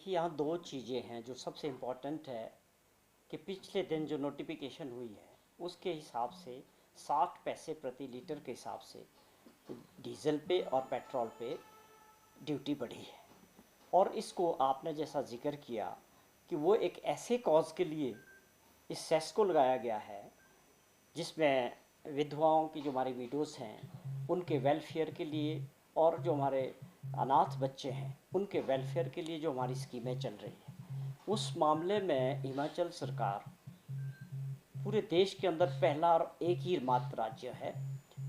कि यहाँ दो चीज़ें हैं जो सबसे इम्पोर्टेंट है कि पिछले दिन जो नोटिफिकेशन हुई है उसके हिसाब से 60 पैसे प्रति लीटर के हिसाब से डीजल पे और पेट्रोल पे ड्यूटी बढ़ी है। और इसको आपने जैसा जिक्र किया कि वो एक ऐसे कॉज के लिए इस सेस को लगाया गया है जिसमें विधवाओं की जो हमारी विडोज़ हैं उनके वेलफेयर के लिए और जो हमारे अनाथ बच्चे हैं उनके वेलफेयर के लिए जो हमारी स्कीमें चल रही हैं, उस मामले में हिमाचल सरकार पूरे देश के अंदर पहला और एक ही मात्र राज्य है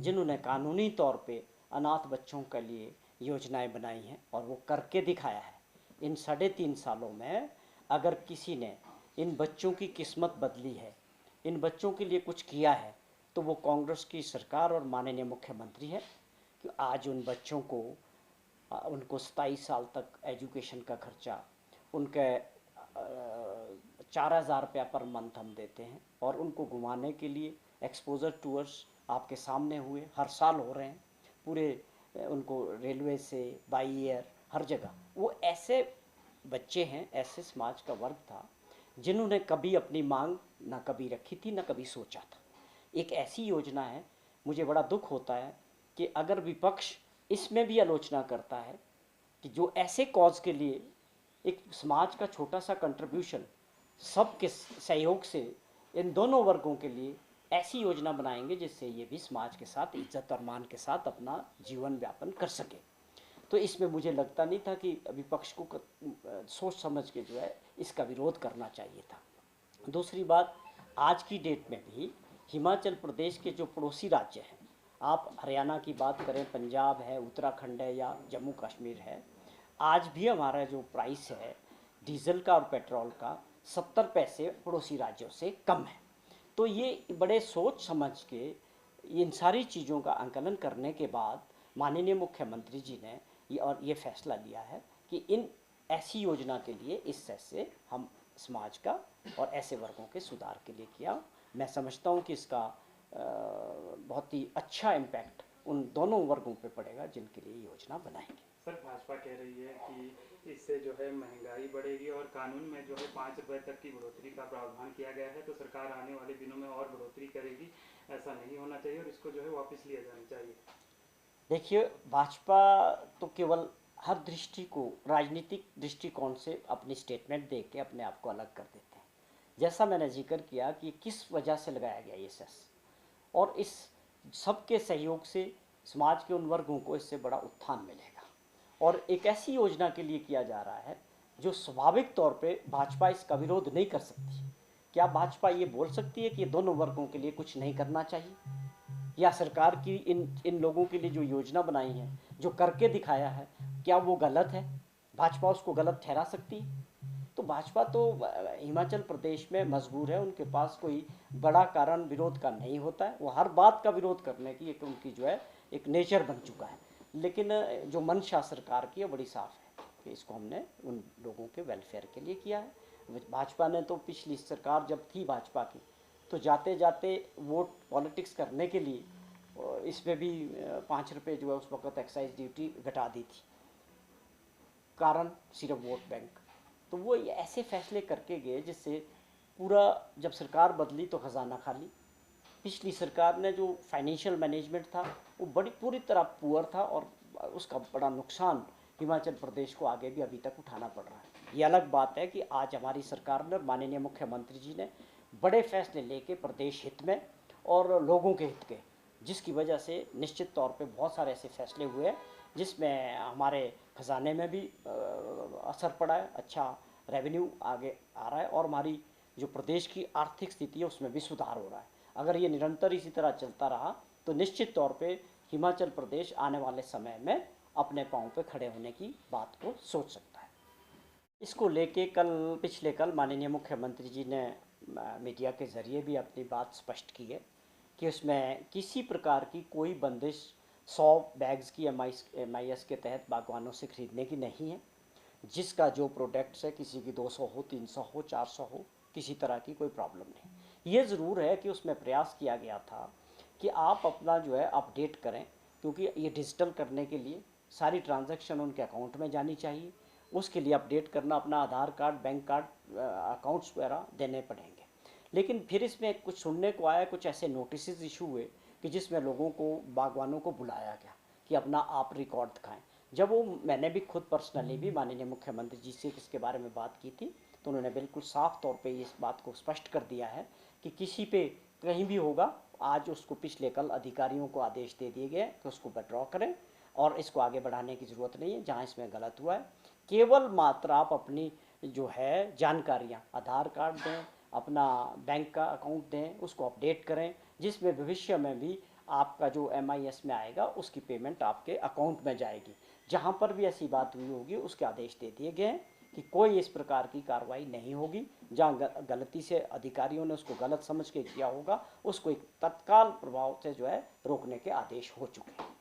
जिन्होंने कानूनी तौर पे अनाथ बच्चों के लिए योजनाएं बनाई हैं और वो करके दिखाया है। इन 3.5 सालों में अगर किसी ने इन बच्चों की किस्मत बदली है, इन बच्चों के लिए कुछ किया है, तो वो कांग्रेस की सरकार और माननीय मुख्यमंत्री है कि आज उन बच्चों को उनको 27 साल तक एजुकेशन का खर्चा उनके 4,000 रुपया पर मंथ हम देते हैं और उनको घुमाने के लिए एक्सपोजर टूर्स आपके सामने हुए हर साल हो रहे हैं पूरे उनको रेलवे से बाई एयर हर जगह। वो ऐसे बच्चे हैं, ऐसे समाज का वर्ग था जिन्होंने कभी अपनी मांग ना कभी रखी थी ना कभी सोचा था। एक ऐसी योजना है, मुझे बड़ा दुख होता है कि अगर विपक्ष इसमें भी आलोचना करता है कि जो ऐसे कॉज के लिए एक समाज का छोटा सा कंट्रीब्यूशन सबके सहयोग से इन दोनों वर्गों के लिए ऐसी योजना बनाएंगे जिससे ये भी समाज के साथ इज्जत और मान के साथ अपना जीवन व्यापन कर सके। तो इसमें मुझे लगता नहीं था कि विपक्ष को सोच समझ के जो है इसका विरोध करना चाहिए था। दूसरी बात, आज की डेट में भी हिमाचल प्रदेश के जो पड़ोसी राज्य हैं, आप हरियाणा की बात करें, पंजाब है, उत्तराखंड है या जम्मू कश्मीर है, आज भी हमारा जो प्राइस है डीजल का और पेट्रोल का 70 पैसे पड़ोसी राज्यों से कम है। तो ये बड़े सोच समझ के इन सारी चीज़ों का आंकलन करने के बाद माननीय मुख्यमंत्री जी ने ये फैसला लिया है कि इन ऐसी योजना के लिए इस सेस से हम समाज का और ऐसे वर्गों के सुधार के लिए किया। मैं समझता हूँ कि इसका बहुत ही अच्छा इम्पैक्ट उन दोनों वर्गों पे पड़ेगा जिनके लिए योजना बनाएंगे। सर, भाजपा कह रही है कि इससे जो है महंगाई बढ़ेगी और कानून में जो है 5 रुपए तक की बढ़ोतरी का प्रावधान किया गया है, तो सरकार आने वाले दिनों में और बढ़ोतरी करेगी। ऐसा नहीं होना चाहिए और इसको जो है वापस लिया जाना चाहिए। देखिए, भाजपा तो केवल हर दृष्टि को राजनीतिक दृष्टिकोण से अपनी स्टेटमेंट दे के अपने आप को अलग कर देते हैं। जैसा मैंने जिक्र किया कि किस वजह से लगाया गया ये सेस, और इस सबके सहयोग से समाज के उन वर्गों को इससे बड़ा उत्थान मिलेगा और एक ऐसी योजना के लिए किया जा रहा है जो स्वाभाविक तौर पे भाजपा इसका विरोध नहीं कर सकती। क्या भाजपा ये बोल सकती है कि ये दोनों वर्गों के लिए कुछ नहीं करना चाहिए, या सरकार की इन इन लोगों के लिए जो योजना बनाई है, जो करके दिखाया है, क्या वो गलत है? भाजपा उसको गलत ठहरा सकती है? तो भाजपा तो हिमाचल प्रदेश में मजबूर है, उनके पास कोई बड़ा कारण विरोध का नहीं होता है, वो हर बात का विरोध करने की एक उनकी जो है एक नेचर बन चुका है। लेकिन जो मंशा सरकार की है बड़ी साफ है कि इसको हमने उन लोगों के वेलफेयर के लिए किया है। भाजपा ने तो पिछली सरकार जब थी भाजपा की, तो जाते जाते वोट पॉलिटिक्स करने के लिए इसमें भी 5 रुपये जो है उस वक्त एक्साइज ड्यूटी घटा दी थी, कारण सिर्फ वोट बैंक। तो वो ये ऐसे फैसले करके गए जिससे पूरा, जब सरकार बदली तो ख़जाना खाली। पिछली सरकार ने जो फाइनेंशियल मैनेजमेंट था वो बड़ी पूरी तरह पुअर था और उसका बड़ा नुकसान हिमाचल प्रदेश को आगे भी अभी तक उठाना पड़ रहा है। ये अलग बात है कि आज हमारी सरकार ने, माननीय मुख्यमंत्री जी ने बड़े फैसले लेके प्रदेश हित में और लोगों के हित के, जिसकी वजह से निश्चित तौर पे बहुत सारे ऐसे फैसले हुए हैं जिसमें हमारे ख़जाने में भी असर पड़ा है, अच्छा रेवेन्यू आगे आ रहा है और हमारी जो प्रदेश की आर्थिक स्थिति है उसमें भी सुधार हो रहा है। अगर ये निरंतर इसी तरह चलता रहा तो निश्चित तौर पे हिमाचल प्रदेश आने वाले समय में अपने पाँव पे खड़े होने की बात को सोच सकता है। इसको लेके पिछले कल माननीय मुख्यमंत्री जी ने मीडिया के ज़रिए भी अपनी बात स्पष्ट की है कि उसमें किसी प्रकार की कोई बंदिश 100 बैग्स की MIS के तहत बागवानों से ख़रीदने की नहीं है। जिसका जो प्रोडक्ट्स है, किसी की 200 हो, 300 हो, 400 हो, किसी तरह की कोई प्रॉब्लम नहीं। ये ज़रूर है कि उसमें प्रयास किया गया था कि आप अपना जो है अपडेट करें, क्योंकि ये डिजिटल करने के लिए सारी ट्रांजैक्शन उनके अकाउंट में जानी चाहिए उसके लिए अपडेट करना, अपना आधार कार्ड, बैंक कार्ड, अकाउंट्स वगैरह देने पड़ेंगे। लेकिन फिर इसमें कुछ सुनने को आया, कुछ ऐसे नोटिस इशू हुए कि जिसमें लोगों को, बागवानों को बुलाया गया कि अपना आप रिकॉर्ड दिखाएं। जब वो, मैंने भी खुद पर्सनली भी माननीय मुख्यमंत्री जी से इसके बारे में बात की थी, तो उन्होंने बिल्कुल साफ तौर पे इस बात को स्पष्ट कर दिया है कि किसी पे कहीं भी होगा, आज उसको पिछले कल अधिकारियों को आदेश दे दिए गए कि उसको विड्रॉ करें और इसको आगे बढ़ाने की ज़रूरत नहीं है। जहाँ इसमें गलत हुआ है, केवल मात्र आप अपनी जो है जानकारियाँ, आधार कार्ड दें, अपना बैंक का अकाउंट दें, उसको अपडेट करें, जिसमें भविष्य में भी आपका जो MIS में आएगा उसकी पेमेंट आपके अकाउंट में जाएगी। जहाँ पर भी ऐसी बात हुई होगी उसके आदेश दे दिए गए हैं कि कोई इस प्रकार की कार्रवाई नहीं होगी। जहाँ गलती से अधिकारियों ने उसको गलत समझ के किया होगा, उसको एक तत्काल प्रभाव से जो है रोकने के आदेश हो चुके हैं।